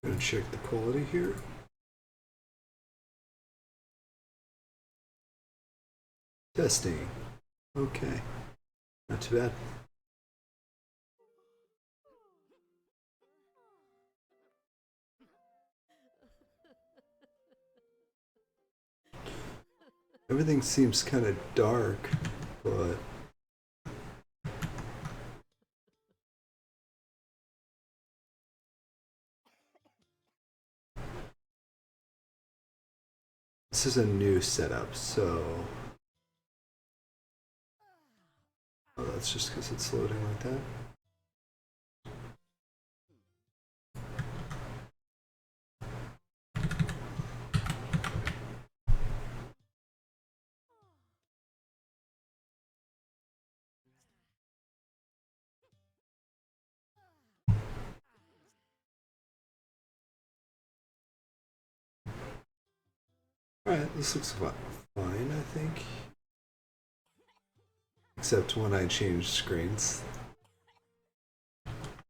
Gonna check the quality here. Testing. Okay. Not too bad. Everything seems kind of dark, but this is a new setup, so oh, that's just because it's loading like that. Alright, this looks fine, I think. Except when I change screens.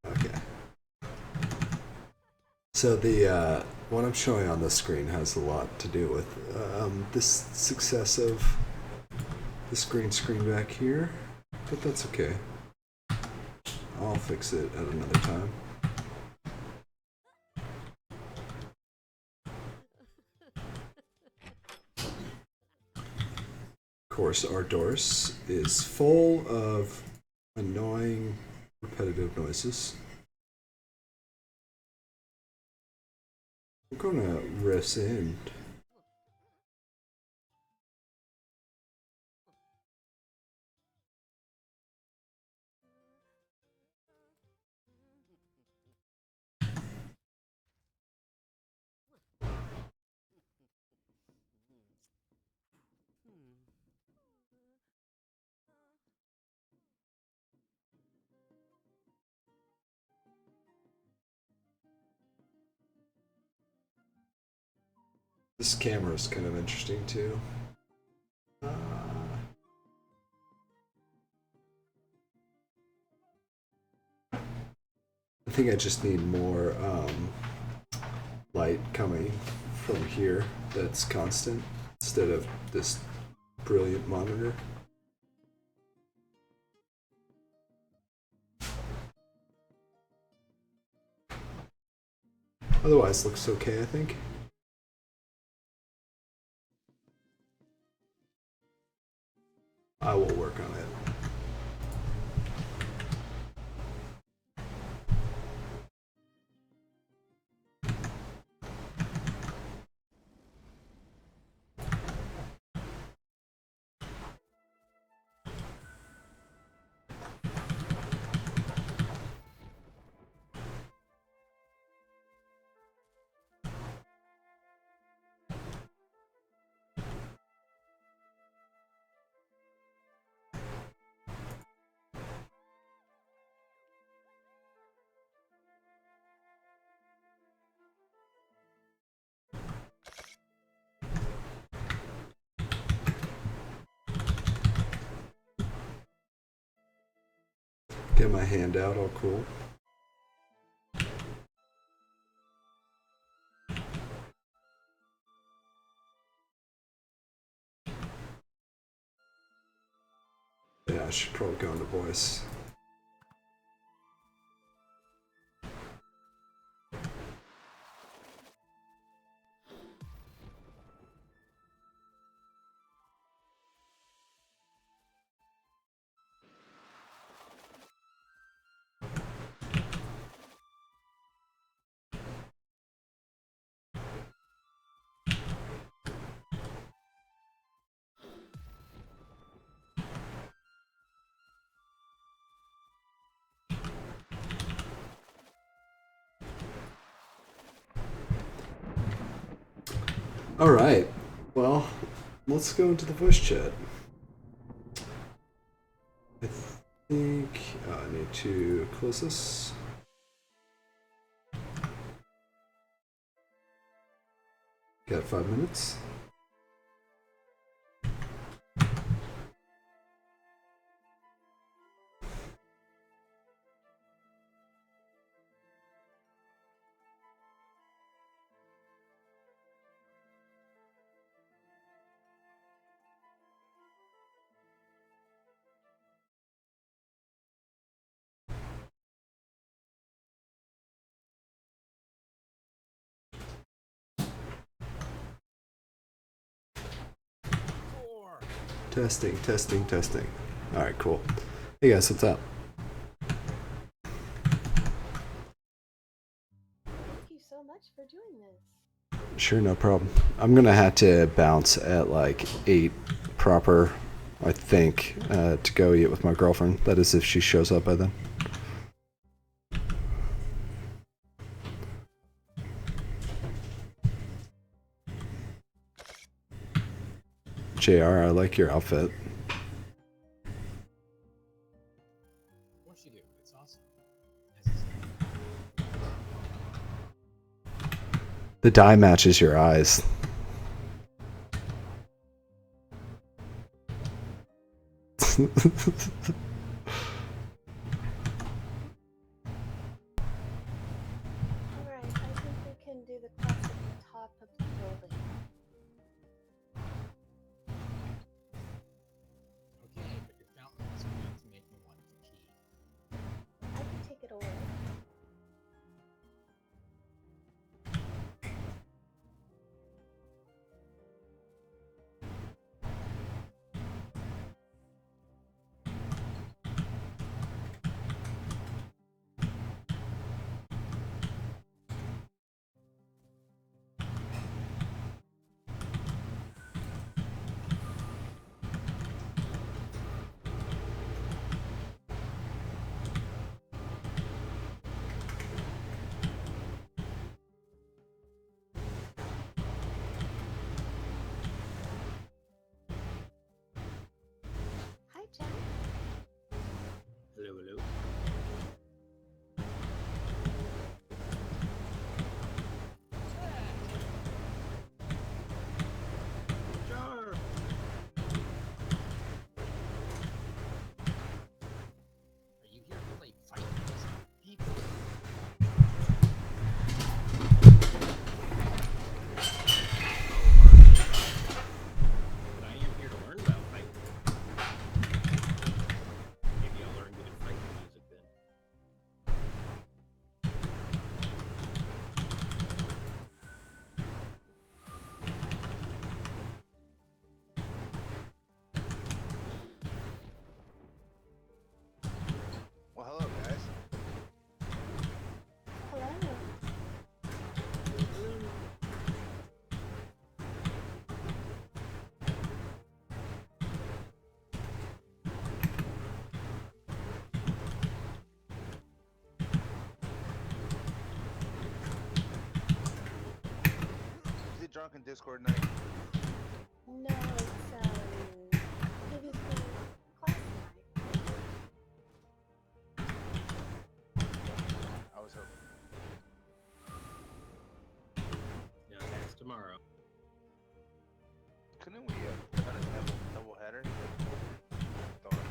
Okay. So the what I'm showing on the screen has a lot to do with this success of this green screen back here, but that's okay. I'll fix it at another time. Of course, our Doris is full of annoying, repetitive noises. I'm gonna rescind. This camera is kind of interesting too. I think I just need more light coming from here that's constant instead of this brilliant monitor. Otherwise, looks okay, I think. I will work on it. Get my hand out, all cool. Yeah, I should probably go into voice. All right. Well, let's go into the voice chat. I think I need to close this. Got 5 minutes. Testing, testing, testing. Alright, cool. Hey guys, what's up? Thank you so much for doing this. Sure, no problem. I'm gonna have to bounce at like 8 proper, I think, to go eat with my girlfriend. That is if she shows up by then. JR, I like your outfit. What you do? It's awesome. The dye matches your eyes. Alright, I think we can do the class at the top of the building. Okay, but your fountain is going to make me want to pee. I can take it away. Hi, Jack. Hello, hello. Jar! Are you here to like fight these people? But I am here to learn about fighting. Maybe I'll learn good fighting music then. Well, hello, guys. Hello. Is it drunken Discord night? No, it's PvP class tonight. I was hoping. No, that's tomorrow. Couldn't we done a double header? Thought.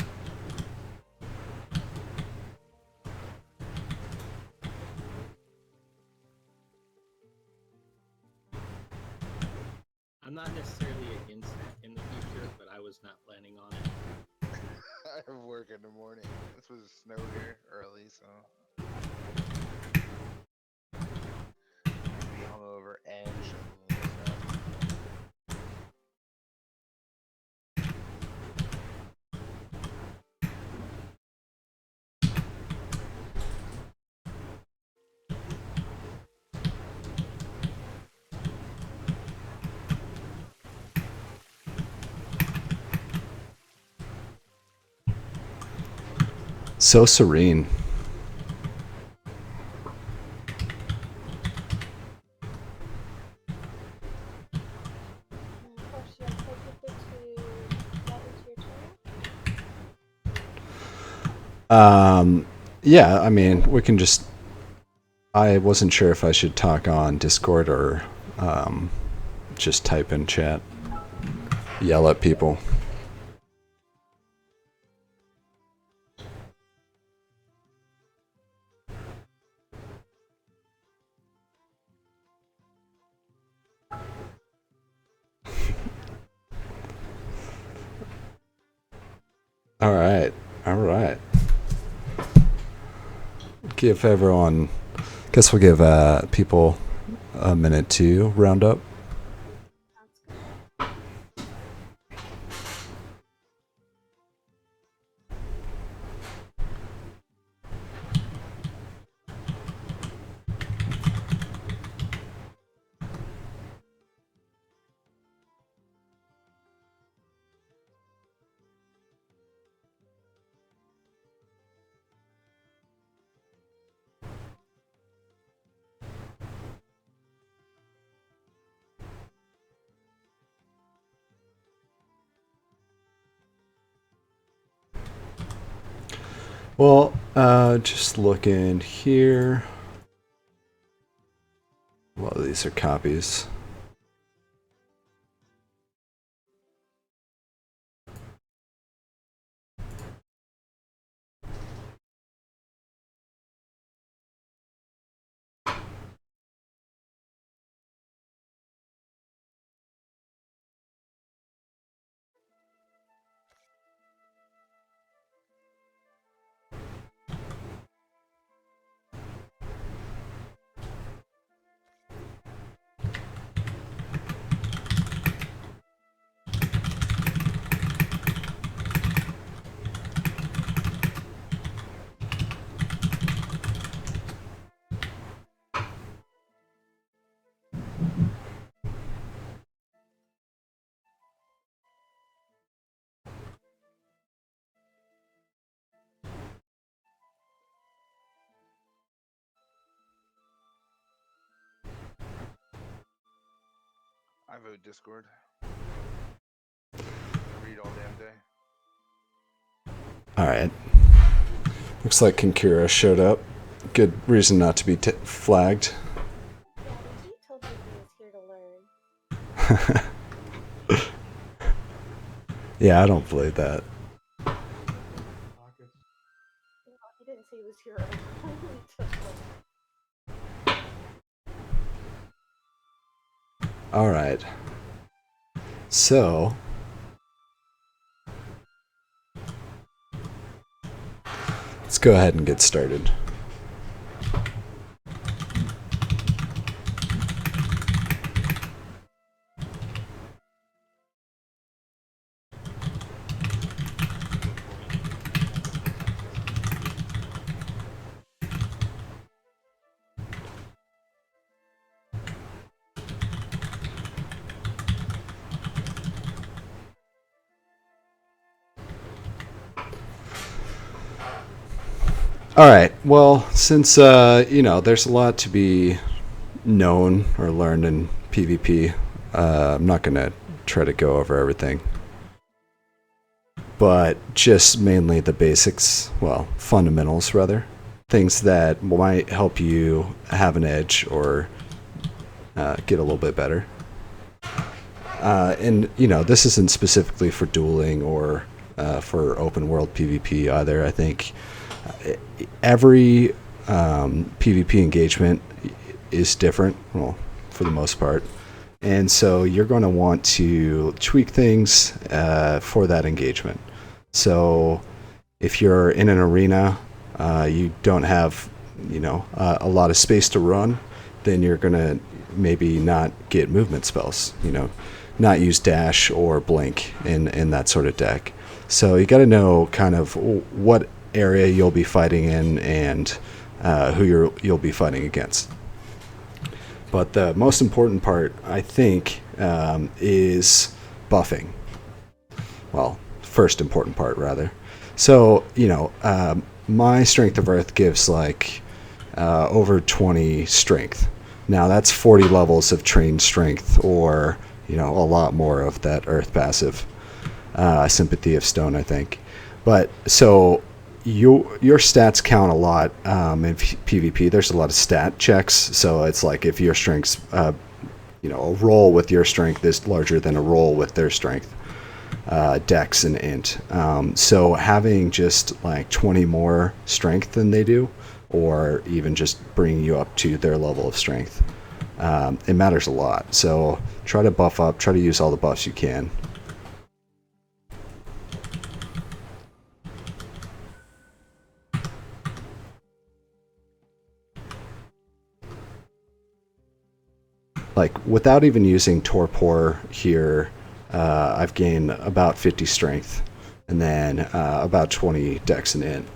I'm not necessarily against that in the future, but I was not planning on it. I have work in the morning. This was snow here early, so be hungover and shoveling snow. So serene. Of course, you have to take it to that into your channel. Yeah, I mean, we can just... I wasn't sure if I should talk on Discord or just type in chat. Yell at people. Alright, alright. Give everyone... Guess we'll give people a minute to round up. Sounds good. Well, just looking here. Well, these are copies. I vote Discord. I read all damn day. Alright. Looks like Kinkura showed up. Good reason not to be flagged. Daddy, he told me he was here to learn. Yeah, I don't believe that. Well, he didn't say he was here only to learn. Alright. So, let's go ahead and get started. Alright, well, since, there's a lot to be known or learned in PvP, I'm not going to try to go over everything. But just mainly the basics, well, fundamentals rather. Things that might help you have an edge or get a little bit better. And, this isn't specifically for dueling or for open world PvP either. I think every PvP engagement is different, well, for the most part. And so you're going to want to tweak things for that engagement. So if you're in an arena, you don't have, a lot of space to run, then you're going to maybe not get movement spells, not use dash or blink in that sort of deck. So you got to know kind of what area you'll be fighting in and who you'll be fighting against. But the most important part, I think, is buffing. Well, first important part, rather. So, my Strength of Earth gives like over 20 strength. Now, that's 40 levels of trained strength, or, a lot more of that Earth passive. Sympathy of Stone, I think. But, so, your stats count a lot in PvP. There's a lot of stat checks, so it's like if your strength's, a roll with your strength is larger than a roll with their strength, dex and int. So having just like 20 more strength than they do, or even just bringing you up to their level of strength, it matters a lot. So try to buff up, try to use all the buffs you can. Like, without even using Torpor here, I've gained about 50 strength, and then about 20 dex and int.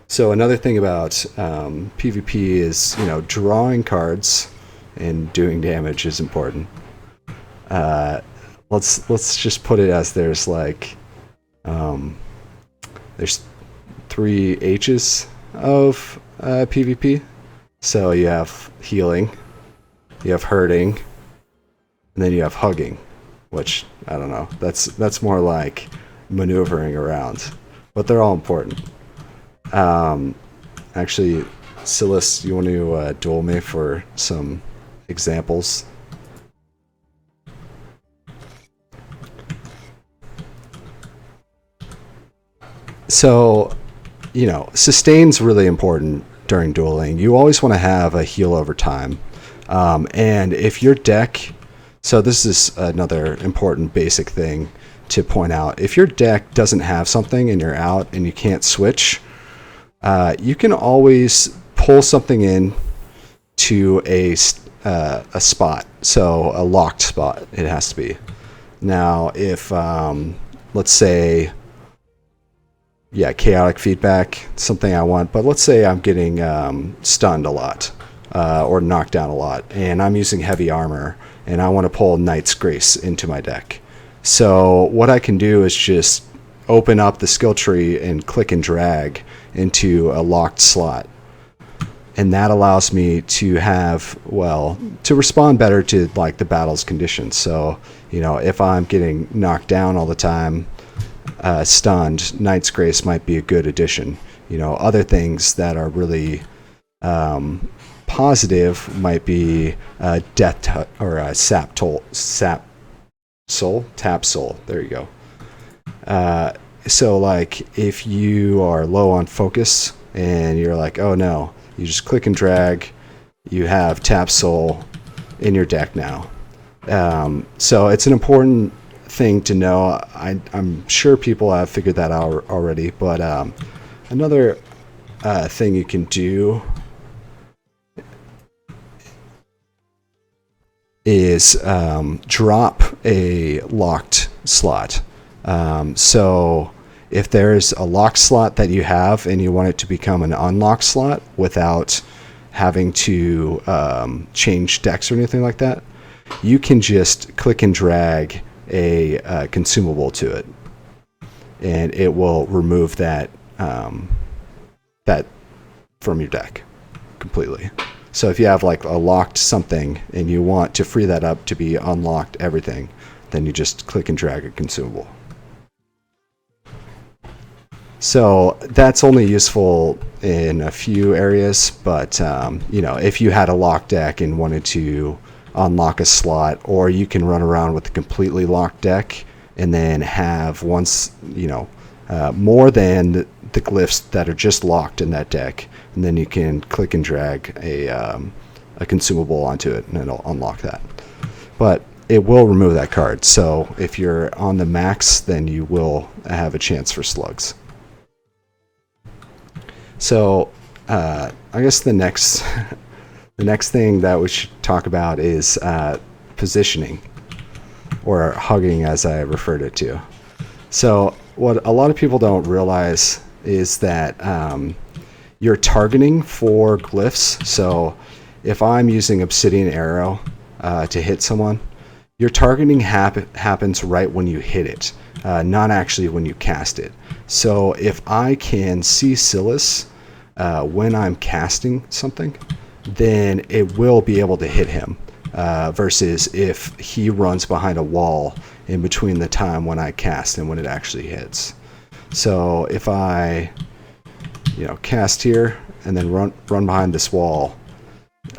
So another thing about PvP is, drawing cards and doing damage is important. Let's just put it as there's like, there's 3 H's of PvP. So you have healing, you have hurting, and then you have hugging, which, I don't know, that's more like maneuvering around, but they're all important. Actually, Silas, you want to duel me for some examples? So, sustain's really important during dueling. You always want to have a heal over time. And if your deck, so this is another important basic thing to point out. If your deck doesn't have something and you're out and you can't switch, you can always pull something in to a spot. So a locked spot, it has to be. Now, if, let's say, chaotic feedback, something I want, but let's say I'm getting stunned a lot or knocked down a lot, and I'm using heavy armor, and I want to pull Knight's Grace into my deck. So what I can do is just open up the skill tree and click and drag into a locked slot. And that allows me to have, to respond better to like the battle's conditions. So, if I'm getting knocked down all the time, stunned, Knight's Grace might be a good addition. Other things that are really positive might be tap soul. There you go. So like if you are low on focus and you're like, oh no, you just click and drag, you have tap soul in your deck now. So it's an important thing to know. I'm sure people have figured that out already, but another thing you can do is drop a locked slot. So if there's a locked slot that you have and you want it to become an unlocked slot without having to change decks or anything like that, you can just click and drag a consumable to it, and it will remove that that from your deck completely. So if you have like a locked something and you want to free that up to be unlocked everything, then you just click and drag a consumable. So that's only useful in a few areas, but if you had a locked deck and wanted to unlock a slot, or you can run around with a completely locked deck and then have more than the glyphs that are just locked in that deck, and then you can click and drag a consumable onto it and it'll unlock that. But it will remove that card, so if you're on the max, then you will have a chance for slugs. So I guess the next thing that we should talk about is positioning, or hugging as I referred it to. So what a lot of people don't realize is that you're targeting for glyphs. So if I'm using Obsidian Arrow to hit someone, your targeting happens right when you hit it, not actually when you cast it. So if I can see Silas when I'm casting something, then it will be able to hit him, versus if he runs behind a wall in between the time when I cast and when it actually hits. So if I cast here and then run behind this wall,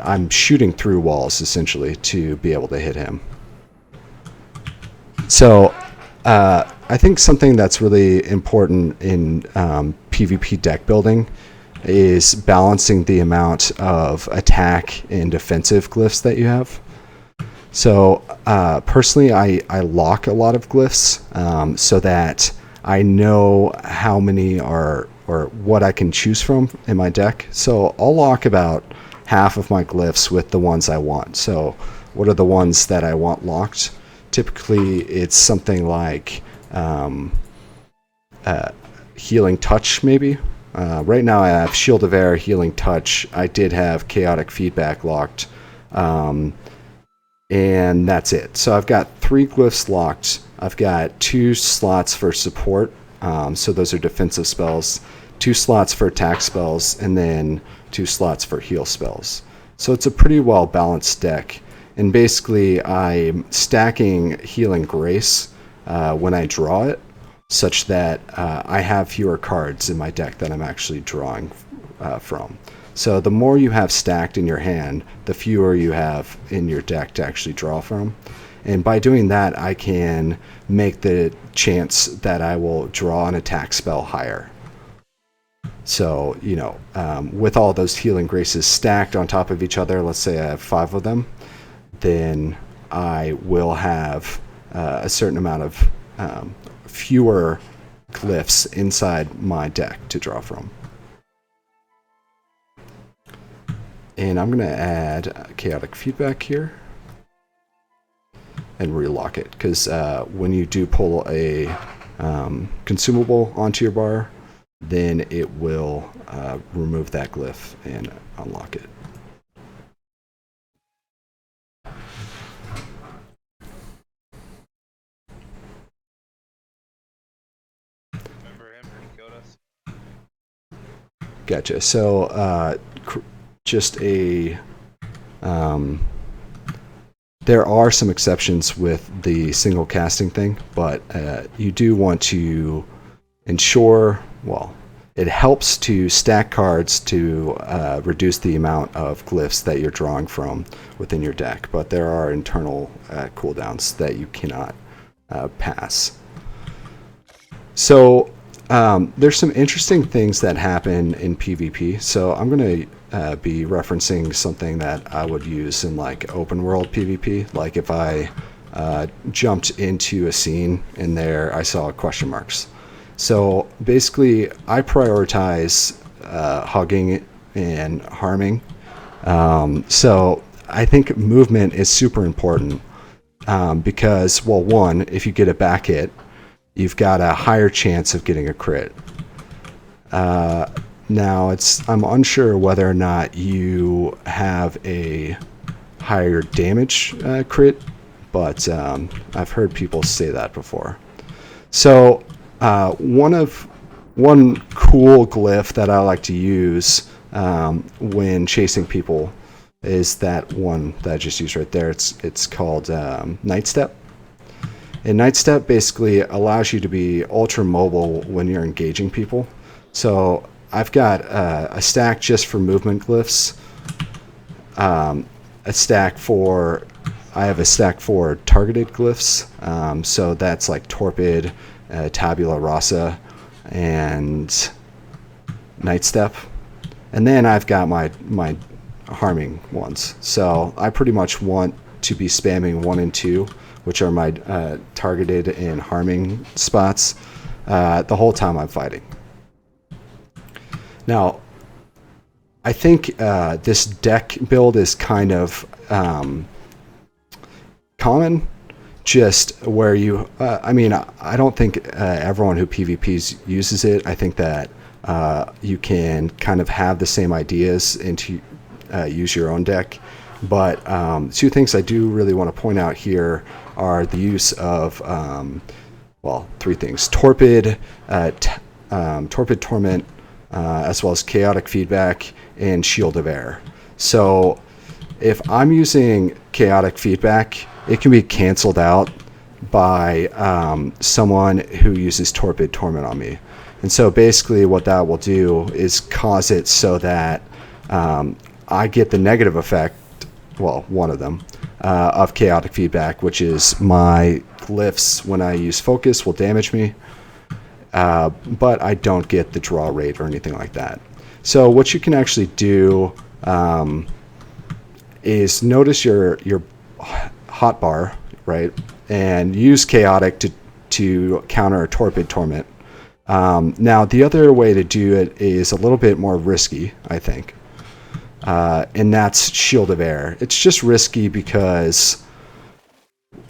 I'm shooting through walls essentially to be able to hit him. So I think something that's really important in PvP deck building is balancing the amount of attack and defensive glyphs that you have. So personally, I lock a lot of glyphs so that I know how many are, or what I can choose from in my deck. So I'll lock about half of my glyphs with the ones I want. So what are the ones that I want locked? Typically it's something like Healing Touch, maybe. Right now I have Shield of Air, Healing Touch. I did have Chaotic Feedback locked. And that's it. So I've got 3 glyphs locked. I've got 2 slots for support. So those are defensive spells. 2 slots for attack spells, and then 2 slots for heal spells. So it's a pretty well balanced deck. And basically I'm stacking Healing Grace when I draw it, such that I have fewer cards in my deck that I'm actually drawing from. So the more you have stacked in your hand, the fewer you have in your deck to actually draw from. And by doing that, I can make the chance that I will draw an attack spell higher. So, you know, with all those healing graces stacked on top of each other, let's say I have 5 of them, then I will have a certain amount of fewer glyphs inside my deck to draw from. And I'm going to add chaotic feedback here and relock it, because when you do pull a consumable onto your bar, then it will remove that glyph and unlock it. Remember him? He killed us. Gotcha. So just a there are some exceptions with the single casting thing, but you do want to ensure, well, it helps to stack cards to reduce the amount of glyphs that you're drawing from within your deck, but there are internal cooldowns that you cannot pass. So there's some interesting things that happen in PvP. So I'm going to be referencing something that I would use in like open world PvP. Like if I jumped into a scene and there I saw question marks. So basically I prioritize hugging and harming. So I think movement is super important because, well, one, if you get a back hit, you've got a higher chance of getting a crit. Now, I'm unsure whether or not you have a higher damage crit, but I've heard people say that before. So one cool glyph that I like to use when chasing people is that one that I just used right there. It's called Night Step. And Night Step basically allows you to be ultra mobile when you're engaging people. So I've got a stack just for movement glyphs, I have a stack for targeted glyphs, so that's like Torpid, Tabula Rasa, and Night Step. And then I've got my harming ones. So I pretty much want to be spamming 1 and 2, which are my targeted and harming spots, the whole time I'm fighting. Now, I think this deck build is kind of common, just where you, I mean, I don't think everyone who PvPs uses it. I think that you can kind of have the same ideas and to use your own deck. But 2 things I do really want to point out here are the use of, well, 3 things: Torpid, Torpid Torment, as well as Chaotic Feedback and Shield of Air. So if I'm using Chaotic Feedback, it can be canceled out by someone who uses Torpid Torment on me. And so basically what that will do is cause it so that I get the negative effect, well, one of them, of Chaotic Feedback, which is my glyphs when I use focus will damage me, but I don't get the draw rate or anything like that. So what you can actually do is notice your hotbar, right, and use Chaotic to counter a Torpid Torment. Now, the other way to do it is a little bit more risky, I think, and that's Shield of Air. It's just risky because,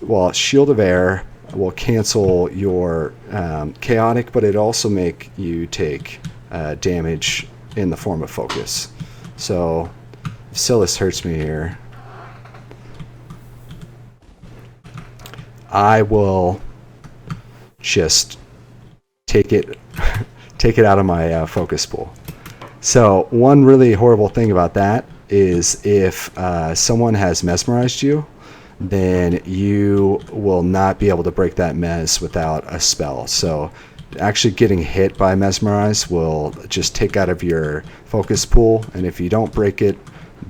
well, Shield of Air will cancel your Chaotic, but it also make you take damage in the form of focus. So if Silas hurts me here, I will just take it out of my focus pool. So one really horrible thing about that is if someone has mesmerized you, then you will not be able to break that mez without a spell. So actually getting hit by mesmerize will just take out of your focus pool, and if you don't break it,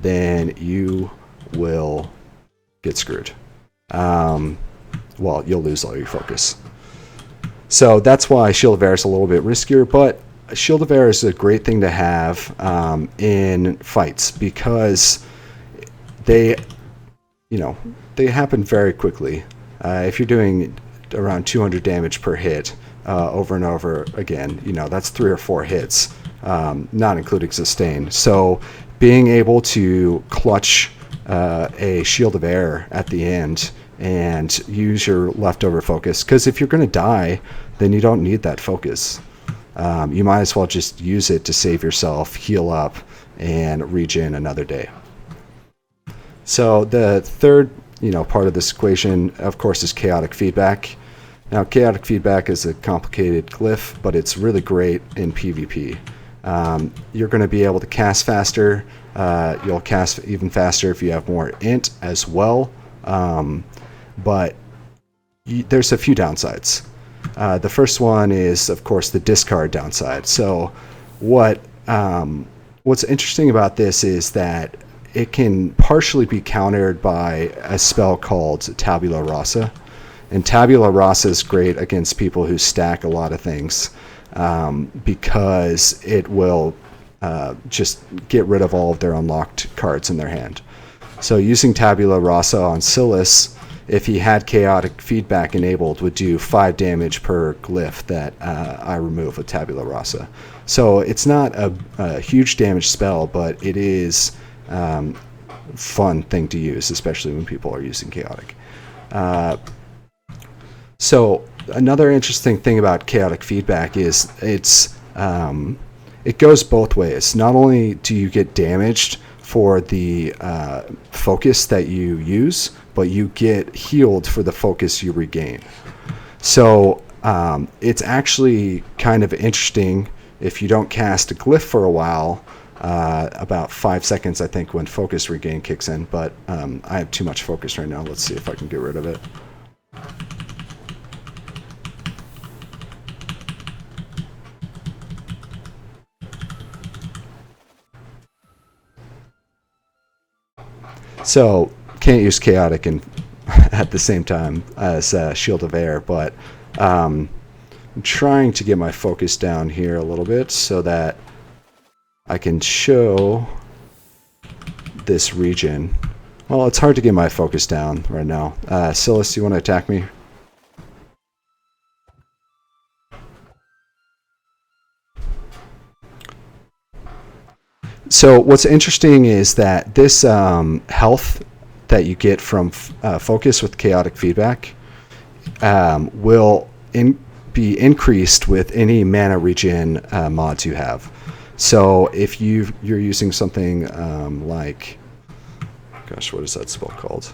then you will get screwed. Well, you'll lose all your focus. So that's why Shield of Air is a little bit riskier, but Shield of Air is a great thing to have in fights, because they happen very quickly. If you're doing around 200 damage per hit over and over again, that's 3 or 4 hits, not including sustain. So being able to clutch a Shield of Air at the end and use your leftover focus, because if you're going to die, then you don't need that focus. You might as well just use it to save yourself, heal up, and regen another day. So the third part of this equation, of course, is chaotic feedback. Now, chaotic feedback is a complicated glyph, but it's really great in PvP. You're going to be able to cast faster. You'll cast even faster if you have more int as well. But there's a few downsides. The first one is, of course, the discard downside. So what's interesting about this is that it can partially be countered by a spell called Tabula Rasa. And Tabula Rasa is great against people who stack a lot of things, because it will just get rid of all of their unlocked cards in their hand. So using Tabula Rasa on Silas, if he had chaotic feedback enabled, would do 5 damage per glyph that I remove with Tabula Rasa. So it's not a huge damage spell, but it is fun thing to use, especially when people are using chaotic. So another interesting thing about chaotic feedback is it goes both ways. Not only do you get damaged for the focus that you use, but you get healed for the focus you regain. So it's actually kind of interesting if you don't cast a glyph for a while, about 5 seconds, I think, when focus regain kicks in, but I have too much focus right now. Let's see if I can get rid of it. So can't use chaotic and at the same time as Shield of Air, but I'm trying to get my focus down here a little bit so that I can show this region. Well, it's hard to get my focus down right now. Silas, you want to attack me? So what's interesting is that this health that you get from focus with chaotic feedback will be increased with any mana regen mods you have. So if you're using something like, gosh, what is that spell called?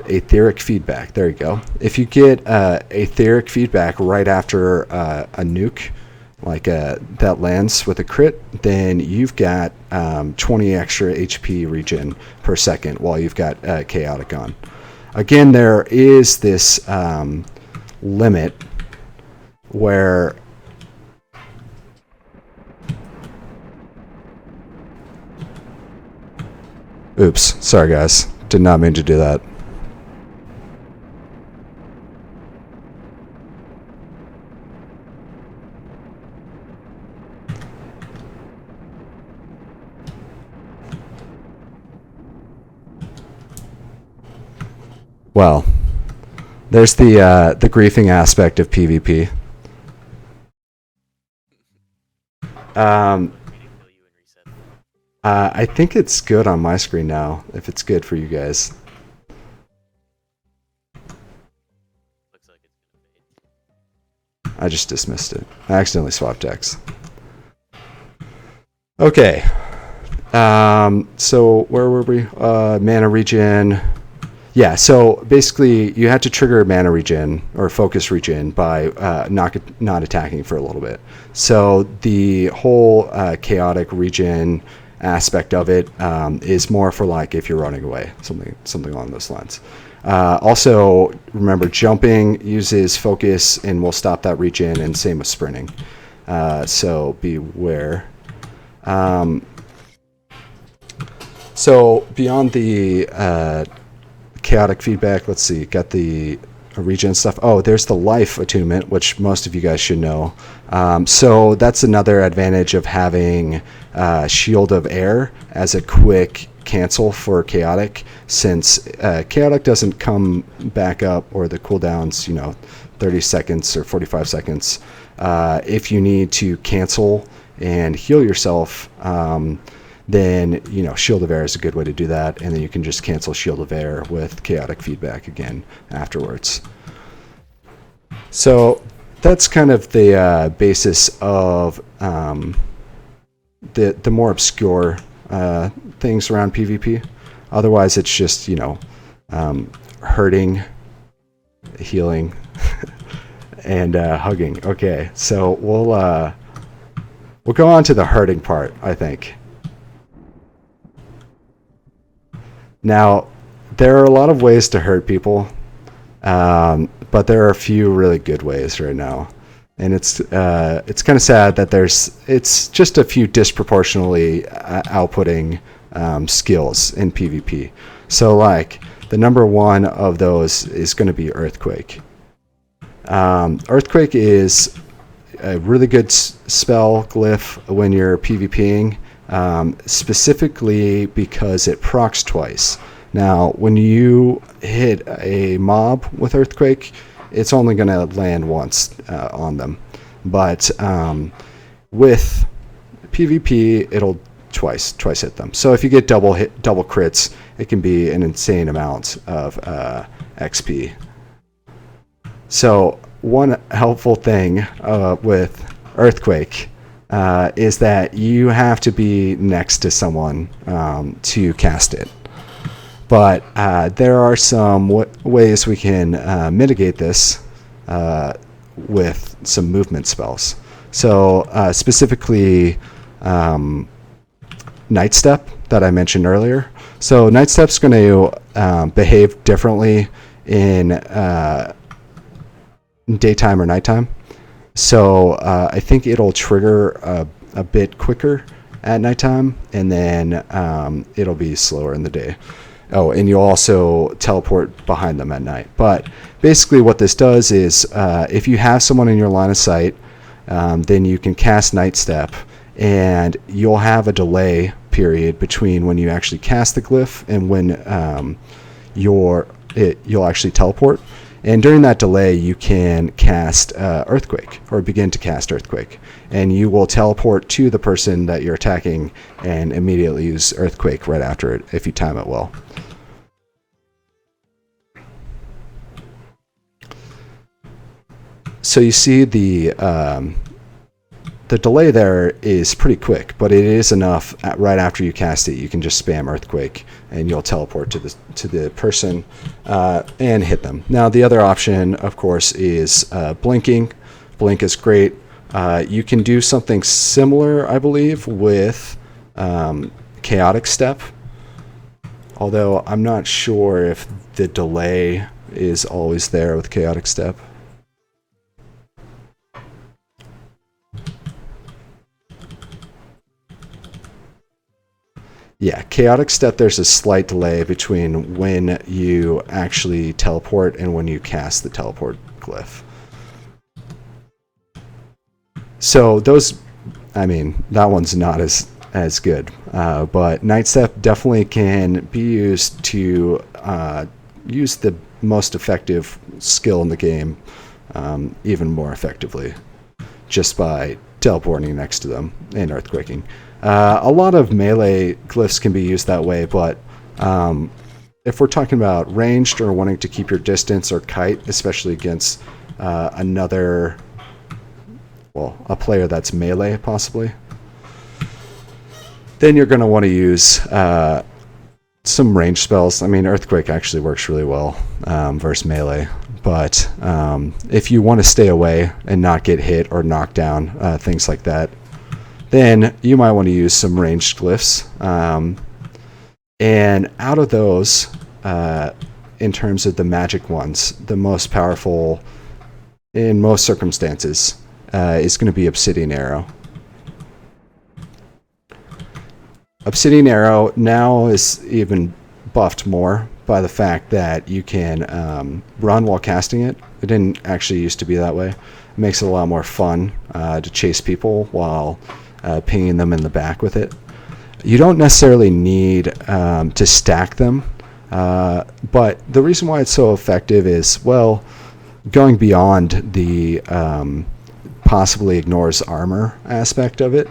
Etheric feedback. There you go. If you get etheric feedback right after a nuke, like that lands with a crit, then you've got 20 extra HP regen per second while you've got chaotic on. Again, there is this limit where oops, sorry guys, did not mean to do that. Well, there's the griefing aspect of PvP. I think it's good on my screen now, if it's good for you guys. I just dismissed it. I accidentally swapped decks. Okay. So where were we? Mana regen. Yeah, so basically you had to trigger mana regen or focus regen by not attacking for a little bit. So the whole chaotic regen aspect of it is more for like if you're running away, something along those lines. Also, remember, jumping uses focus and will stop that regen, and same with sprinting. So beware. So beyond the chaotic feedback, let's see, got the regen stuff. Oh, there's the life attunement, which most of you guys should know. So that's another advantage of having Shield of Air as a quick cancel for chaotic, since chaotic doesn't come back up, or the cooldowns, 30 seconds or 45 seconds. If you need to cancel and heal yourself, then Shield of Air is a good way to do that, and then you can just cancel Shield of Air with chaotic feedback again afterwards. So that's kind of the basis of the more obscure things around PvP. Otherwise, it's just hurting, healing, and hugging. Okay, so we'll go on to the hurting part, I think. Now, there are a lot of ways to hurt people, but there are a few really good ways right now, and it's kind of sad that it's just a few disproportionately outputting skills in PvP. So, like, the number one of those is going to be Earthquake. Earthquake is a really good spell glyph when you're PvPing. Specifically because it procs twice. Now, when you hit a mob with Earthquake, it's only going to land once on them. But with PvP, it'll twice hit them. So if you get double crits, it can be an insane amount of XP. So one helpful thing with Earthquake is that you have to be next to someone to cast it. But there are some ways we can mitigate this with some movement spells. So specifically Night Step that I mentioned earlier. So Night Step's going to behave differently in daytime or nighttime. So I think it'll trigger a bit quicker at nighttime, and then it'll be slower in the day. Oh, and you'll also teleport behind them at night. But basically what this does is if you have someone in your line of sight, then you can cast Night Step, and you'll have a delay period between when you actually cast the glyph and when you'll actually teleport. And during that delay, you can cast Earthquake, or begin to cast Earthquake. And you will teleport to the person that you're attacking and immediately use Earthquake right after it, if you time it well. So you see the delay there is pretty quick, but it is enough right after you cast it. You can just spam Earthquake, and you'll teleport to the person and hit them. Now, the other option, of course, is blinking. Blink is great. You can do something similar, I believe, with Chaotic Step, although I'm not sure if the delay is always there with Chaotic Step. Yeah, Chaotic Step, there's a slight delay between when you actually teleport and when you cast the teleport glyph. So those, I mean, that one's not as good. But Night Step definitely can be used to use the most effective skill in the game even more effectively, just by teleporting next to them and earthquaking. A lot of melee glyphs can be used that way, but if we're talking about ranged or wanting to keep your distance or kite, especially against a player that's melee possibly, then you're going to want to use some range spells. I mean, Earthquake actually works really well versus melee, but if you want to stay away and not get hit or knocked down, things like that, then you might want to use some ranged glyphs. And out of those, in terms of the magic ones, the most powerful in most circumstances is going to be Obsidian Arrow. Obsidian Arrow now is even buffed more by the fact that you can run while casting it. It didn't actually used to be that way. It makes it a lot more fun to chase people while pinging them in the back with it. You don't necessarily need to stack them, but the reason why it's so effective is, well, going beyond the possibly ignores armor aspect of it,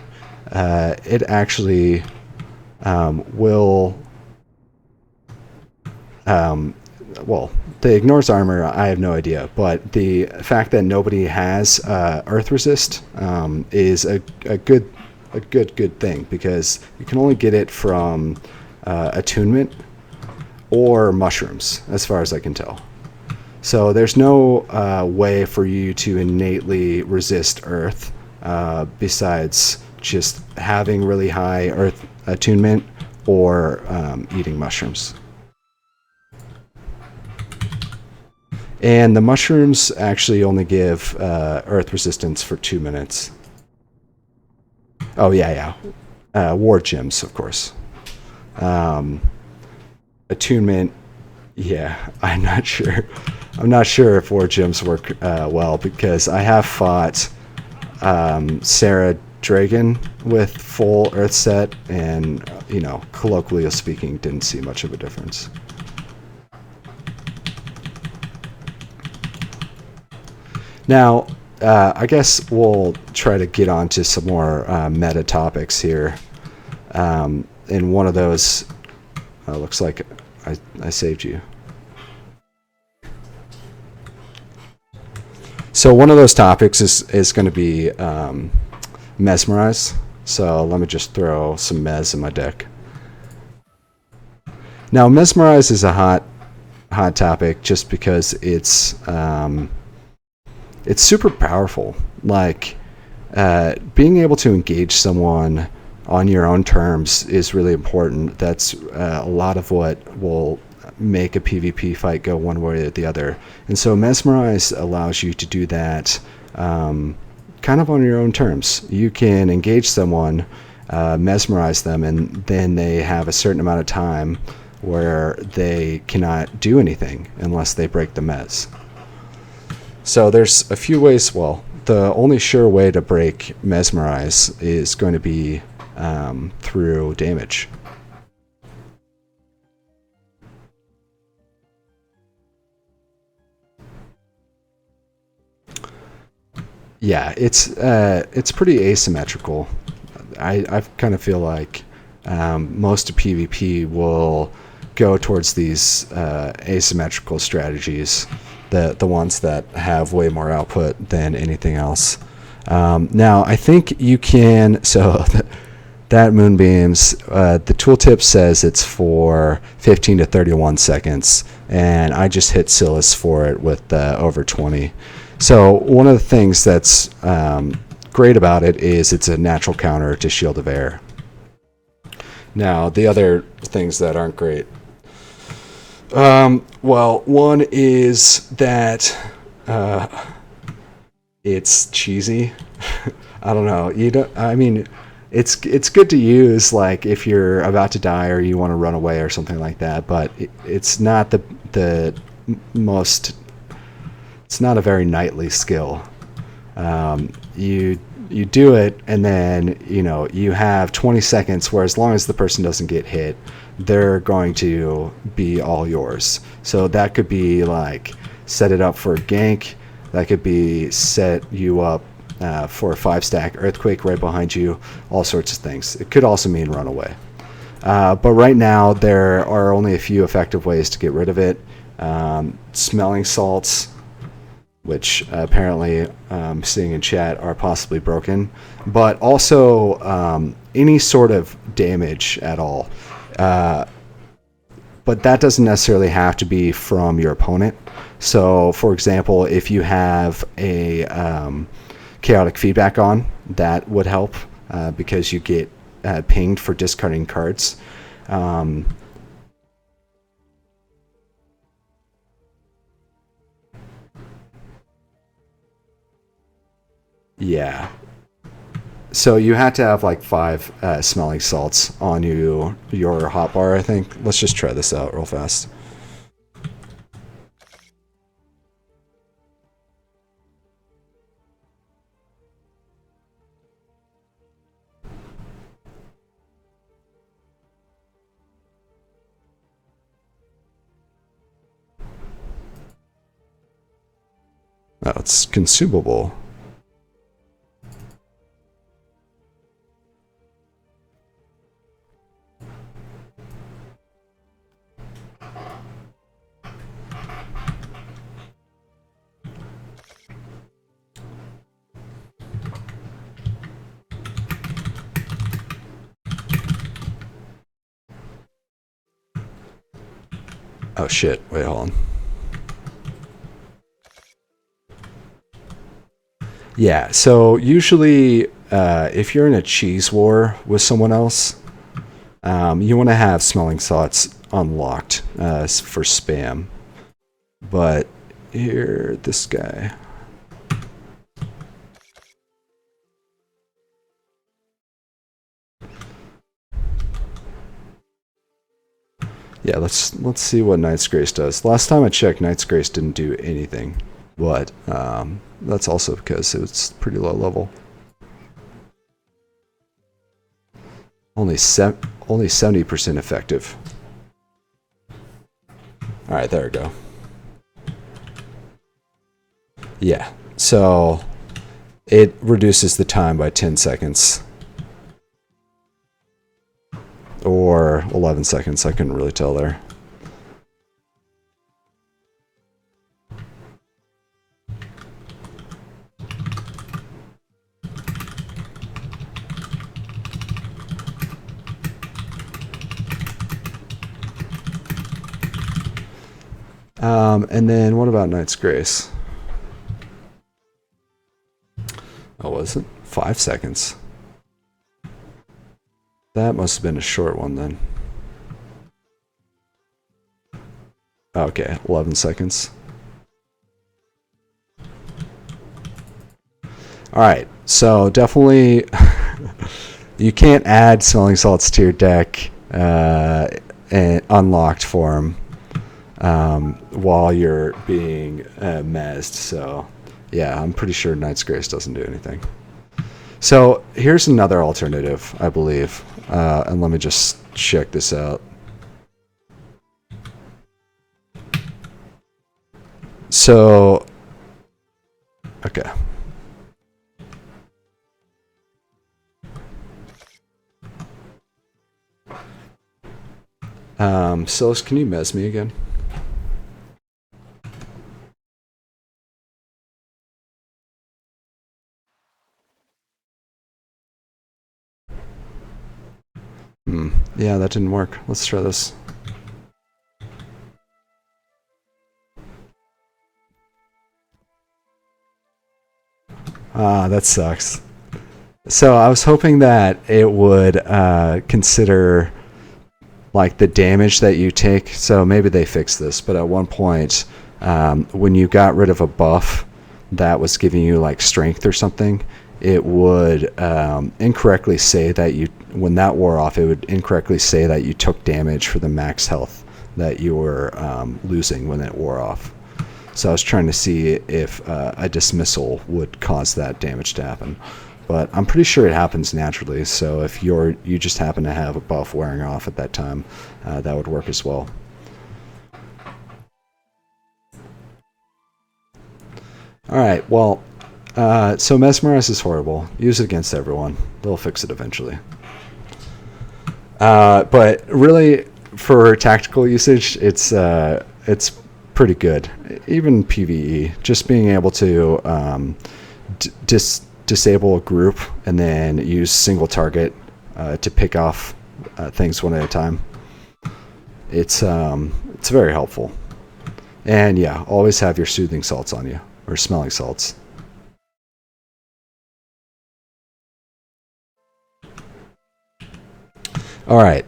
it actually will... well, the ignores armor, I have no idea, but the fact that nobody has earth resist is a good thing, because you can only get it from attunement or mushrooms, as far as I can tell. So there's no way for you to innately resist earth besides just having really high earth attunement or eating mushrooms. And the mushrooms actually only give earth resistance for 2 minutes. Oh, yeah. War gems, of course. Attunement, yeah, I'm not sure. I'm not sure if war gems work well, because I have fought Sarah Dragon with full earth set, and, colloquially speaking, didn't see much of a difference. Now, I guess we'll try to get on to some more meta topics here. And one of those, looks like I saved you. So one of those topics is going to be Mesmerize. So let me just throw some Mez in my deck. Now, Mesmerize is a hot topic just because it's super powerful. Like, being able to engage someone on your own terms is really important. That's a lot of what will make a PvP fight go one way or the other. And so Mesmerize allows you to do that kind of on your own terms. You can engage someone, mesmerize them, and then they have a certain amount of time where they cannot do anything unless they break the mez. So there's a few ways. Well, the only sure way to break Mesmerize is going to be through damage. Yeah, it's pretty asymmetrical. I kind of feel like most of PvP will go towards these asymmetrical strategies, the ones that have way more output than anything else. Now, I think you can... So that Moonbeams, the tooltip says it's for 15 to 31 seconds, and I just hit Silas for it with over 20. So one of the things that's great about it is it's a natural counter to Shield of Air. Now, the other things that aren't great. Well, one is that it's cheesy. I don't know. It's good to use, like, if you're about to die or you want to run away or something like that, but it's not the most... It's not a very knightly skill. You do it, and then you have 20 seconds where, as long as the person doesn't get hit, they're going to be all yours. So that could be like set it up for a gank. That could be set you up for a 5-stack earthquake right behind you. All sorts of things. It could also mean run away. But right now there are only a few effective ways to get rid of it. Smelling salts, which apparently seeing in chat are possibly broken, but also any sort of damage at all. But that doesn't necessarily have to be from your opponent. So, for example, if you have a chaotic feedback on, that would help. because you get pinged for discarding cards. Yeah. So you had to have like 5 smelling salts on your hotbar, I think. Let's just try this out real fast. Oh, it's consumable. Oh shit, wait, hold on. Yeah, so usually if you're in a cheese war with someone else, you want to have smelling salts unlocked for spam. But here, this guy. Yeah, let's see what Knight's Grace does. Last time I checked, Knight's Grace didn't do anything, but that's also because it's pretty low level. Only 70% effective. All right, there we go. Yeah, so it reduces the time by 10 seconds. Or 11 seconds, I couldn't really tell there. And then what about Knight's Grace? Oh, was it? 5 seconds. That must have been a short one then. Okay, 11 seconds. Alright, so definitely you can't add smelling salts to your deck in unlocked form while you're being mezzed. So yeah, I'm pretty sure Knight's Grace doesn't do anything. So here's another alternative, I believe. And let me just check this out. So, okay. Silas, can you mez me again? Yeah, that didn't work. Let's try this. Ah, that sucks. So I was hoping that it would consider like the damage that you take. So maybe they fixed this, but at one point, when you got rid of a buff that was giving you like strength or something, it would incorrectly say that you, when that wore off, it would incorrectly say that you took damage for the max health that you were losing when it wore off. So I was trying to see if a dismissal would cause that damage to happen. But I'm pretty sure it happens naturally, so if you just happen to have a buff wearing off at that time, that would work as well. Alright, well, so Mesmerize is horrible. Use it against everyone. They'll fix it eventually. But really, for tactical usage, it's pretty good. Even PvE, just being able to disable a group and then use single target to pick off things one at a time. It's very helpful. And yeah, always have your soothing salts on you, or smelling salts. All right.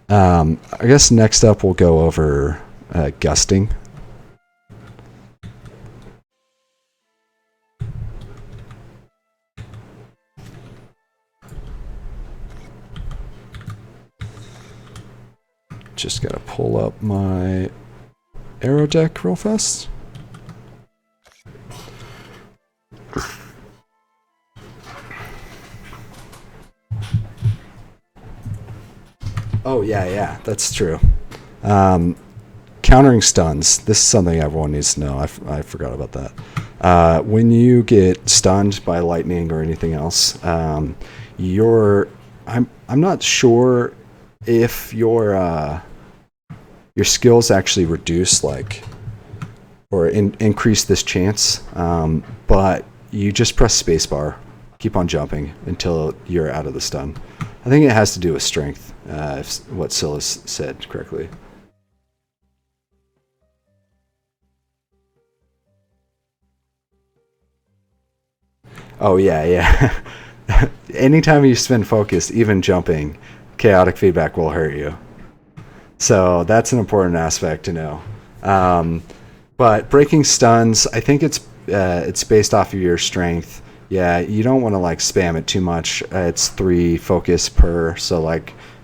I guess next up we'll go over gusting. Just gotta pull up my arrow deck real fast. Oh yeah, that's true. Countering stuns. This is something everyone needs to know. I forgot about that. When you get stunned by lightning or anything else, I'm not sure if your skills actually reduce or increase this chance, but you just press spacebar, keep on jumping until you're out of the stun. I think it has to do with strength, if what Silas said correctly. Oh yeah. Anytime you spend focus, even jumping, chaotic feedback will hurt you. So that's an important aspect to know. But breaking stuns, I think it's based off of your strength. Yeah, you don't want to spam it too much. It's 3 focus per, so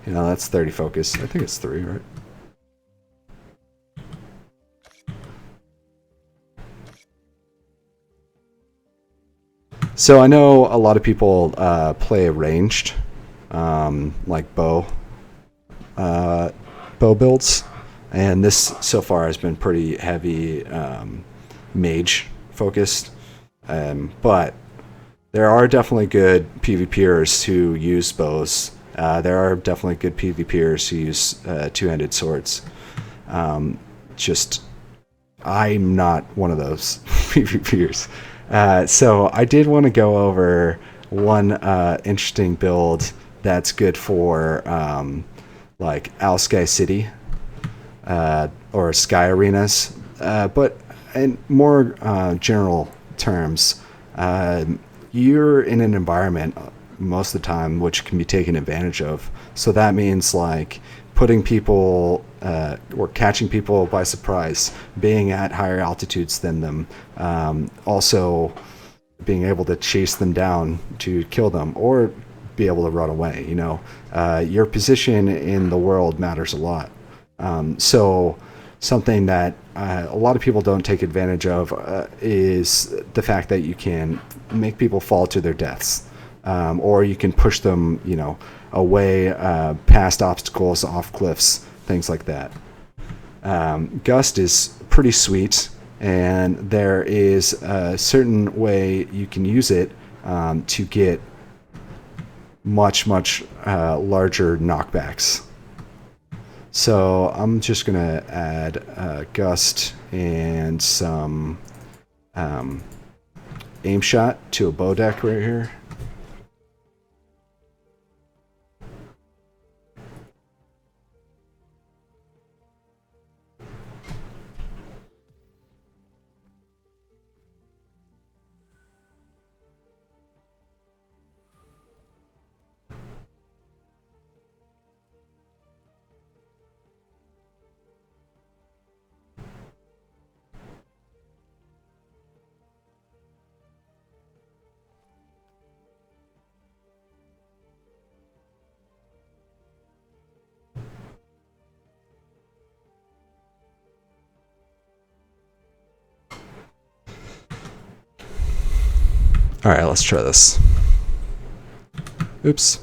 that's 30 focus. I think it's 3, right? So I know a lot of people play ranged, like bow builds, and this so far has been pretty heavy mage focused, but there are definitely good PvPers who use bows. There are definitely good PvPers who use two-handed swords. I'm not one of those PvPers. So I did want to go over one interesting build that's good for Owl Sky City or Sky Arenas, but in more general terms, you're in an environment most of the time which can be taken advantage of. So that means putting people or catching people by surprise, being at higher altitudes than them, also being able to chase them down to kill them or be able to run away. Your position in the world matters a lot. So something that a lot of people don't take advantage of is the fact that you can make people fall to their deaths, or you can push them, away past obstacles, off cliffs, things like that. Gust is pretty sweet, and there is a certain way you can use it to get much larger knockbacks. So I'm just gonna add Gust and some aim shot to a bow deck right here. All right, let's try this. Oops.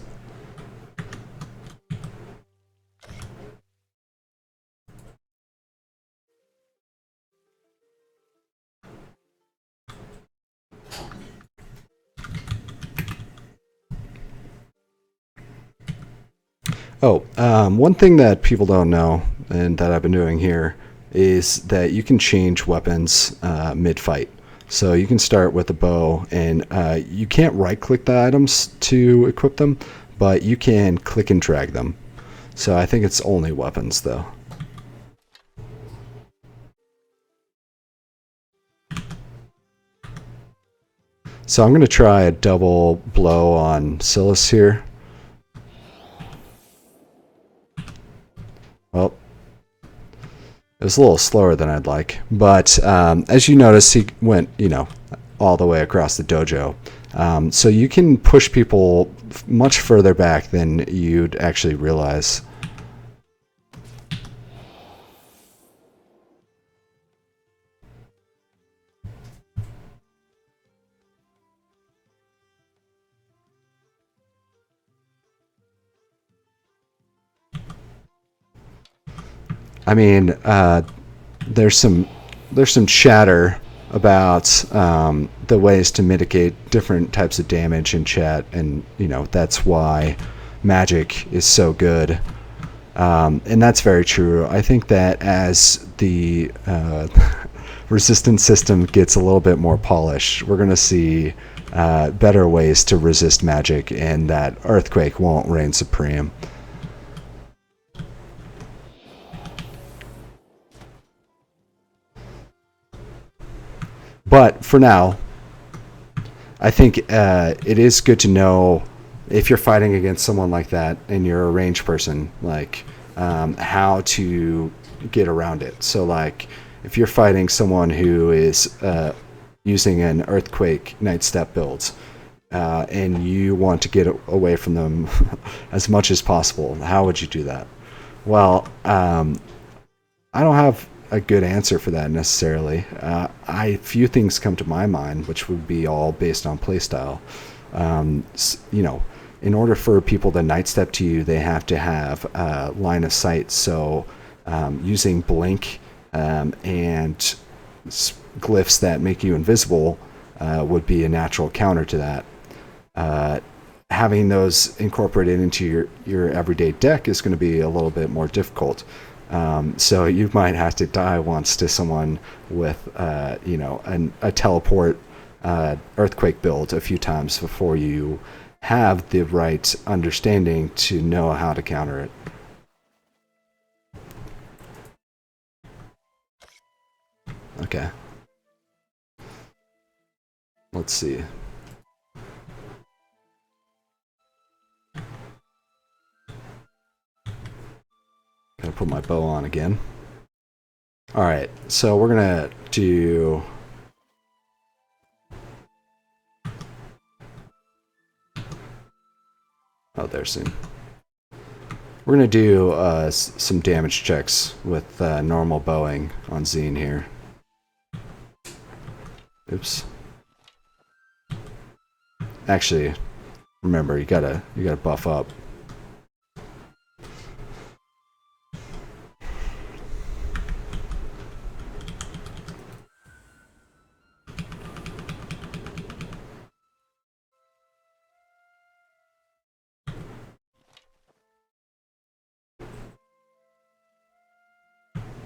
Oh, one thing that people don't know, and that I've been doing here, is that you can change weapons mid-fight. So you can start with a bow, and you can't right-click the items to equip them, but you can click and drag them. So I think it's only weapons, though. So I'm going to try a double blow on Silas here. Well, it was a little slower than I'd like, but as you notice, he went, all the way across the dojo. So you can push people much further back than you'd actually realize. I mean, there's some chatter about the ways to mitigate different types of damage in chat, and that's why magic is so good, and that's very true. I think that as the resistance system gets a little bit more polished, we're going to see better ways to resist magic, and that earthquake won't reign supreme. But for now, I think it is good to know if you're fighting against someone like that and you're a ranged person, like how to get around it. So, like, if you're fighting someone who is using an earthquake night step build and you want to get away from them as much as possible, how would you do that? Well, I don't have a good answer for that necessarily. Few things come to my mind, which would be all based on playstyle. In order for people to night step to you, they have to have line of sight. So using blink and glyphs that make you invisible would be a natural counter to that. Having those incorporated into your everyday deck is going to be a little bit more difficult. So you might have to die once to someone with, a teleport earthquake build a few times before you have the right understanding to know how to counter it. Okay. Let's see. Gonna put my bow on again. Alright, so we're gonna do... Oh, there's soon. We're gonna do some damage checks with normal bowing on Zine here. Oops. Actually, remember, you gotta buff up.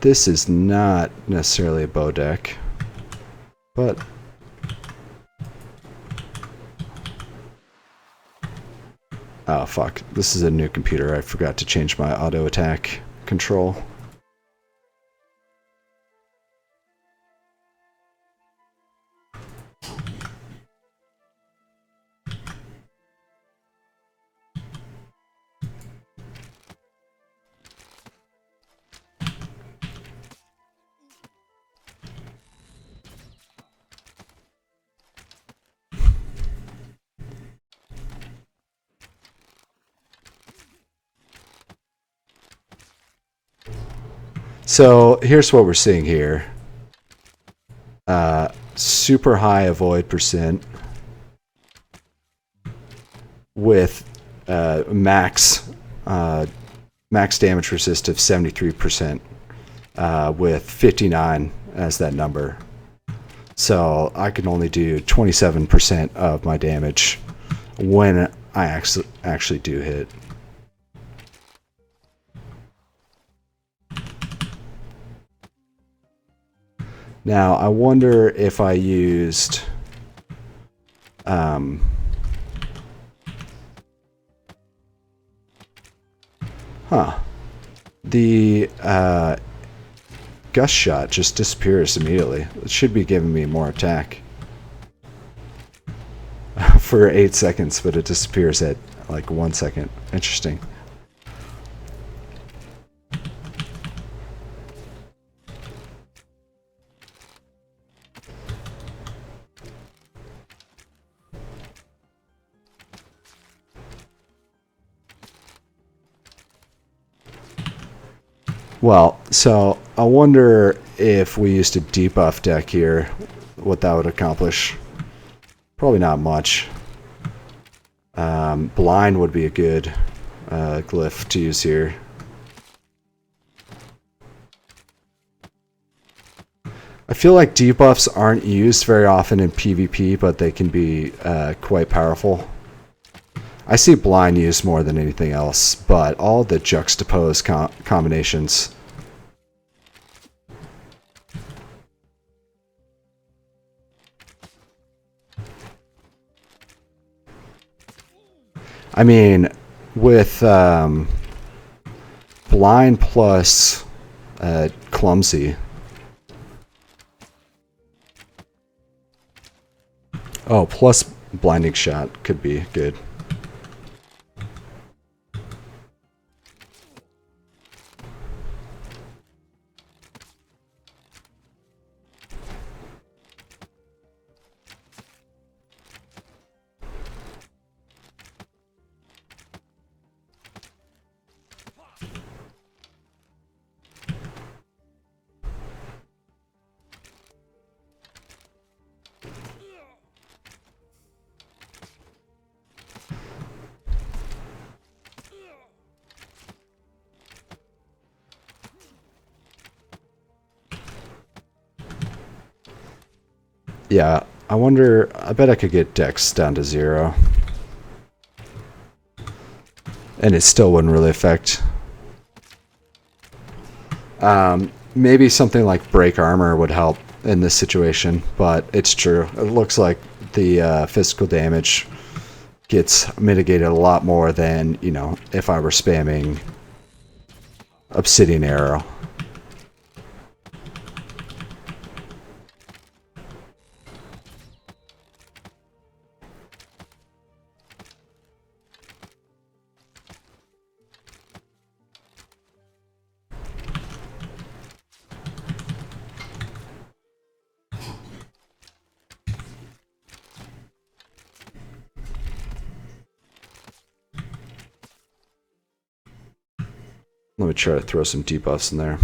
This is not necessarily a bow deck, but oh fuck, this is a new computer. I forgot to change my auto attack control. So here's what we're seeing here. Super high avoid percent with max damage resist of 73%, with 59 as that number. So I can only do 27% of my damage when I actually do hit. Now, I wonder if I used... The gust shot just disappears immediately. It should be giving me more attack. For 8 seconds, but it disappears at like 1 second. Interesting. Well, so I wonder if we used a debuff deck here, what that would accomplish. Probably not much. Blind would be a good glyph to use here. I feel like debuffs aren't used very often in PvP, but they can be quite powerful. I see blind used more than anything else, but all the juxtapose combinations. I mean, with blind plus clumsy. Oh, plus blinding shot could be good. Yeah, I wonder, I bet I could get Dex down to 0. And it still wouldn't really affect. Maybe something like Break Armor would help in this situation, but it's true. It looks like the physical damage gets mitigated a lot more than, you know, if I were spamming Obsidian Arrow. Let me try to throw some debuffs in there.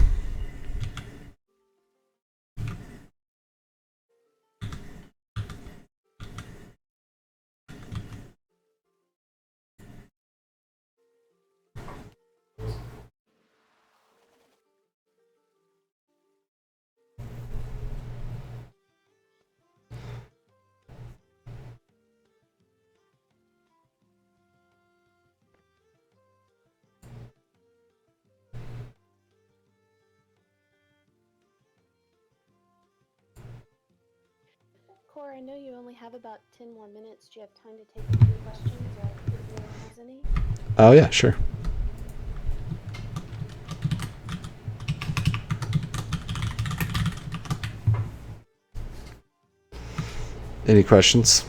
Cora, I know you only have about 10 more minutes. Do you have time to take a few questions if anyone has any? Oh yeah, sure. Any questions?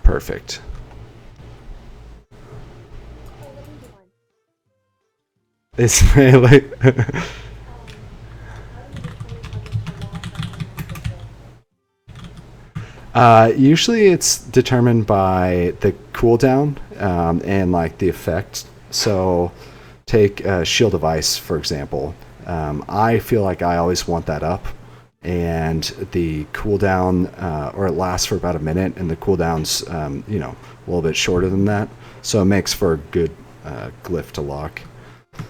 Perfect. Oh, what are you doing? It's really How do you determine how much unlock or unlock the usually it's determined by the cooldown and like the effect. So take Shield of Ice, for example. I feel like I always want that up, and the cooldown, or it lasts for about a minute, and the cooldown's you know, a little bit shorter than that. So it makes for a good glyph to lock,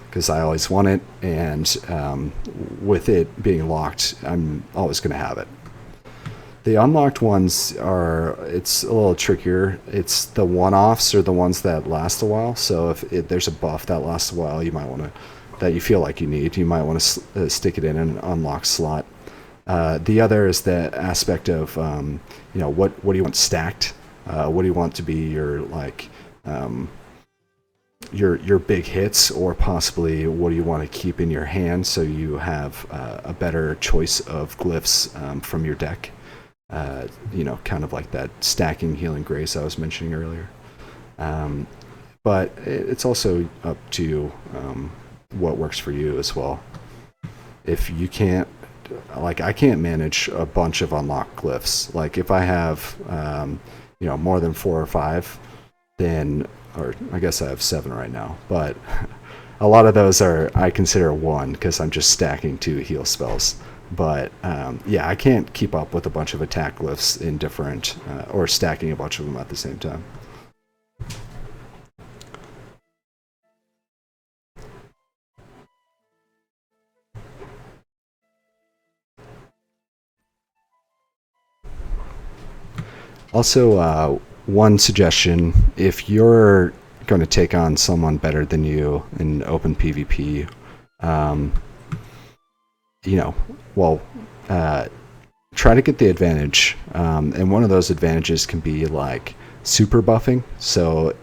because I always want it, and with it being locked, I'm always going to have it. The unlocked ones are, it's a little trickier. It's the one-offs or the ones that last a while. So if there's a buff that lasts a while, you might want to, that you feel like you need, you might want to stick it in an unlocked slot. The other is the aspect of, you know, what do you want stacked? What do you want to be your, like, your big hits, or possibly what do you want to keep in your hand so you have a better choice of glyphs from your deck. You know, kind of like that stacking Healing Grace I was mentioning earlier. But it's also up to what works for you as well. If you can't, like, I can't manage a bunch of unlocked glyphs. Like, if I have, you know, more than 4 or 5, then or I guess I have 7 right now, but a lot of those are I consider 1 because I'm just stacking 2 heal spells. But yeah, I can't keep up with a bunch of attack glyphs in different or stacking a bunch of them at the same time. Also, one suggestion: if you're going to take on someone better than you in open PvP, you know, well, try to get the advantage. And one of those advantages can be like super buffing. So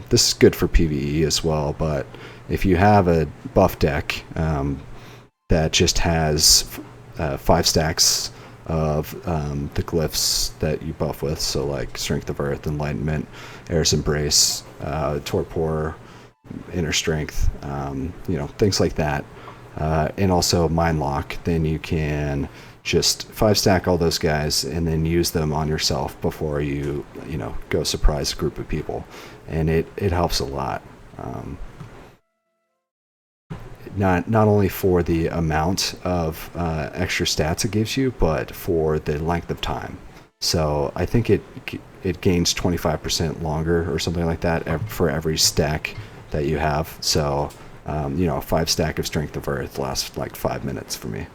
this is good for PvE as well. But if you have a buff deck that just has 5 stacks of the glyphs that you buff with, so like Strength of Earth, Enlightenment, Air's Embrace, Torpor, Inner Strength, things like that, and also Mind Lock, then you can just 5 stack all those guys and then use them on yourself before you go surprise a group of people, and it helps a lot. Not only for the amount of extra stats it gives you, but for the length of time. So I think it gains 25% longer or something like that for every stack that you have. So a 5 stack of Strength of Earth lasts like 5 minutes for me.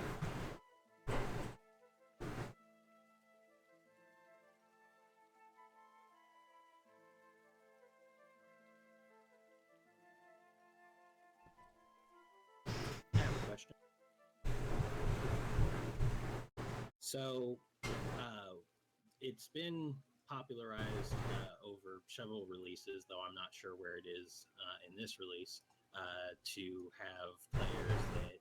So, it's been popularized over several releases, though I'm not sure where it is in this release, to have players that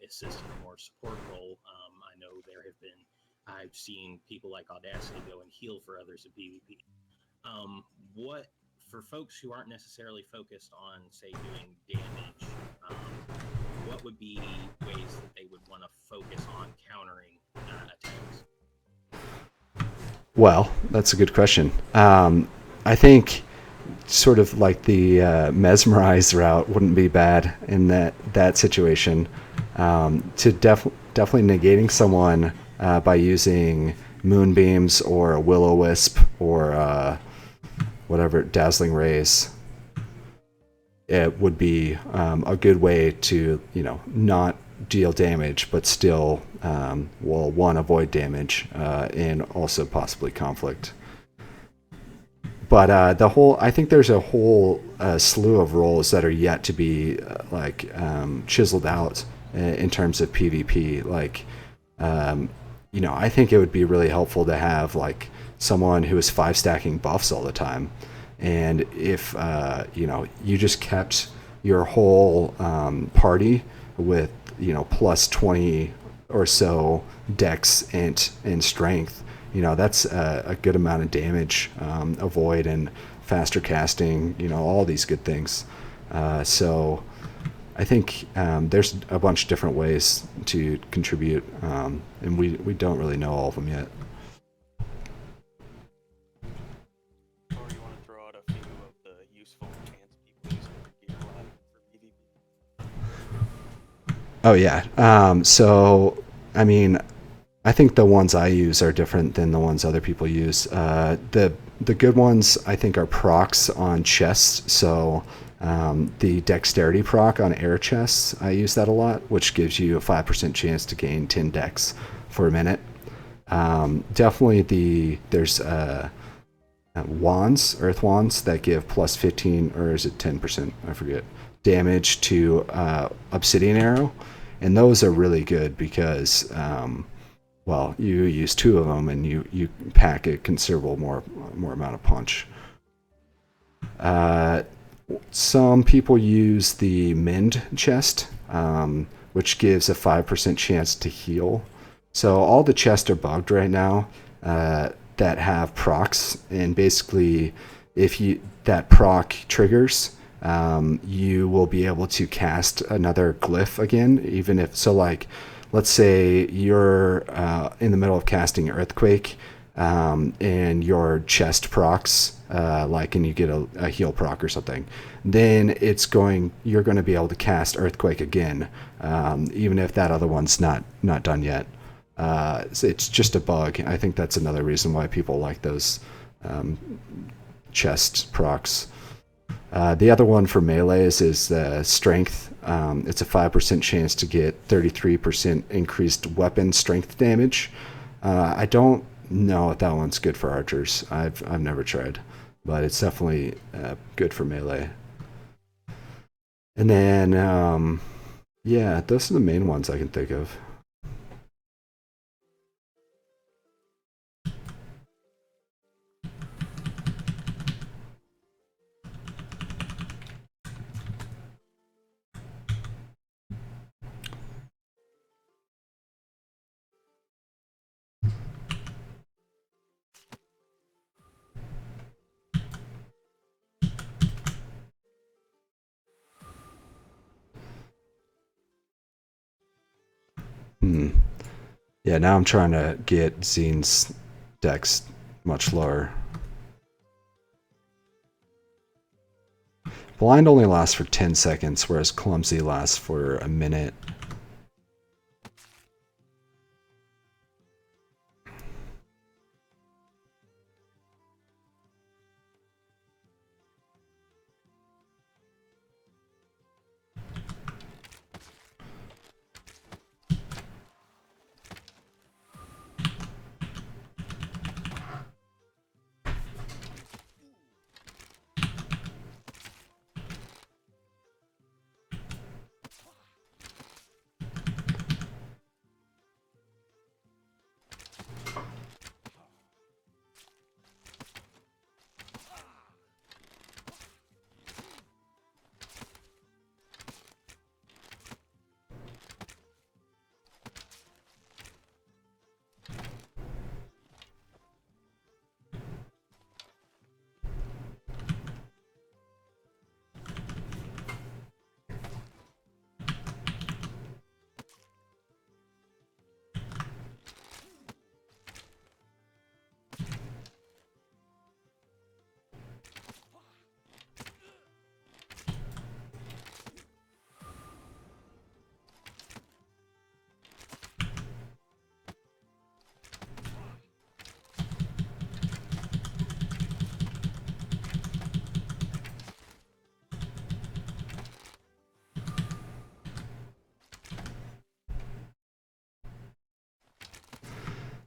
assist in a more support role. I know I've seen people like Audacity go and heal for others in PvP. For folks who aren't necessarily focused on, say, doing damage, what would be ways that they would want to focus on countering attacks? Well, that's a good question. I think sort of like the mesmerize route wouldn't be bad in that situation. To definitely negating someone by using moonbeams or a will-o-wisp or whatever, dazzling rays. It would be a good way to not deal damage, but still avoid damage and also possibly conflict. But I think there's a whole slew of roles that are yet to be chiseled out in terms of PvP. I think it would be really helpful to have like someone who is 5 stacking buffs all the time, and if you just kept your whole party with plus 20 or so dex and strength, that's a good amount of damage, avoid and faster casting, all these good things. So I think there's a bunch of different ways to contribute, and we don't really know all of them yet. Or you want to throw out a few of the useful chance people use for gear for PvP? Oh yeah. So I mean, I think the ones I use are different than the ones other people use. The good ones I think are procs on chests. So the dexterity proc on air chests, I use that a lot, which gives you a 5% chance to gain 10 dex for a minute. Definitely there's wands, earth wands, that give plus 15, or is it 10%? I forget, damage to obsidian arrow. And those are really good because, you use 2 of them and you pack a considerable more amount of punch. Some people use the mend chest, which gives a 5% chance to heal. So all the chests are bugged right now that have procs, and basically if that proc triggers, you will be able to cast another glyph again, even if, so like, let's say you're in the middle of casting Earthquake, and your chest procs, and you get a heal proc or something, then you're going to be able to cast Earthquake again, even if that other one's not done yet. It's just a bug. I think that's another reason why people like those chest procs. The other one for melees is strength. It's a 5% chance to get 33% increased weapon strength damage. I don't know if that one's good for archers. I've never tried, but it's definitely good for melee. And then, yeah, those are the main ones I can think of. Yeah, now I'm trying to get Zine's dex much lower. Blind only lasts for 10 seconds, whereas Clumsy lasts for a minute.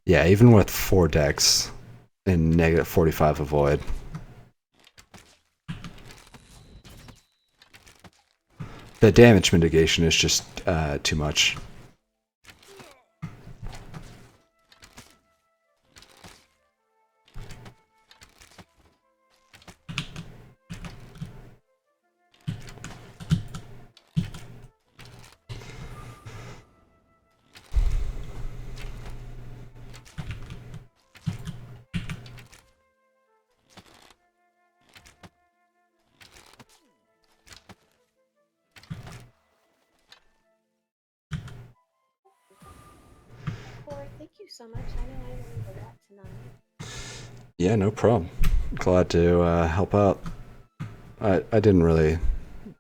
Yeah, even with 4 decks and negative 45 avoid. The damage mitigation is just too much. Corey, thank you so much. I know I remember that tonight. Yeah, no problem. Glad to help out. I didn't really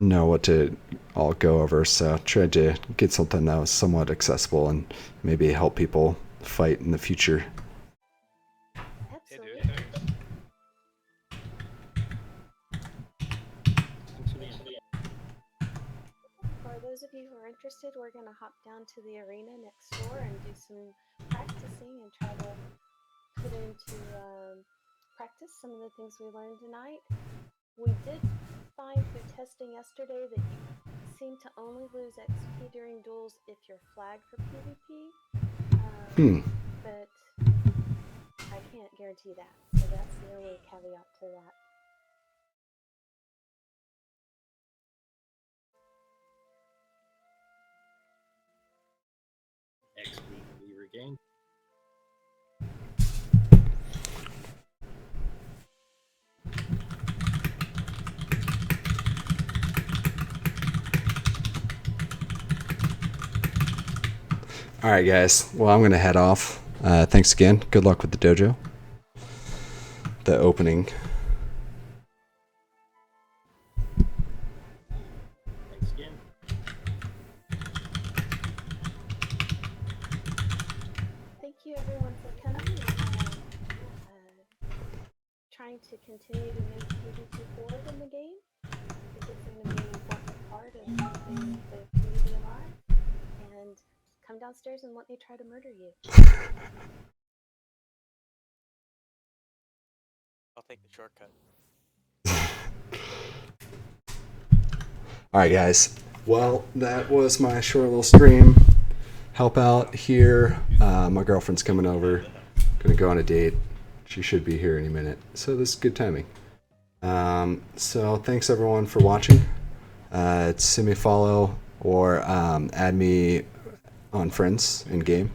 know what to all go over, so tried to get something that was somewhat accessible and maybe help people fight in the future. Absolutely. For those of you who are interested, we're going to hop down to the arena next door and do some practicing and try to put into practice some of the things we learned tonight. We did find through testing yesterday that you seem to only lose XP during duels if you're flagged for PvP. But I can't guarantee that. So that's the only caveat to that. XP can be regained. All right, guys. Well, I'm going to head off. Thanks again. Good luck with the dojo. the opening. Thanks again. Thank you everyone for coming. Trying to continue to move PvP forward in the game. I think it's going to be an important part of keeping the community alive. And come downstairs and let me try to murder you. I'll take the shortcut. All right, guys. Well, that was my short little stream. Help out here. My girlfriend's coming over. Gonna go on a date. She should be here any minute. So this is good timing. So thanks everyone for watching. Send me a follow or add me on friends in game.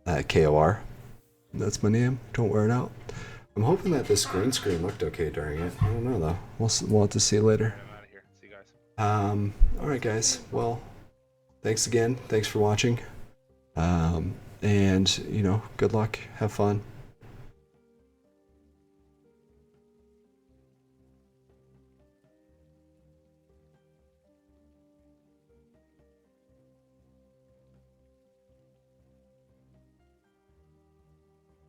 KOR. That's my name. Don't wear it out. I'm hoping that this green screen looked okay during it. I don't know though. We'll have to see later. I'm out of here. See you guys. Alright guys, well, thanks again. Thanks for watching. And, you know, good luck. Have fun.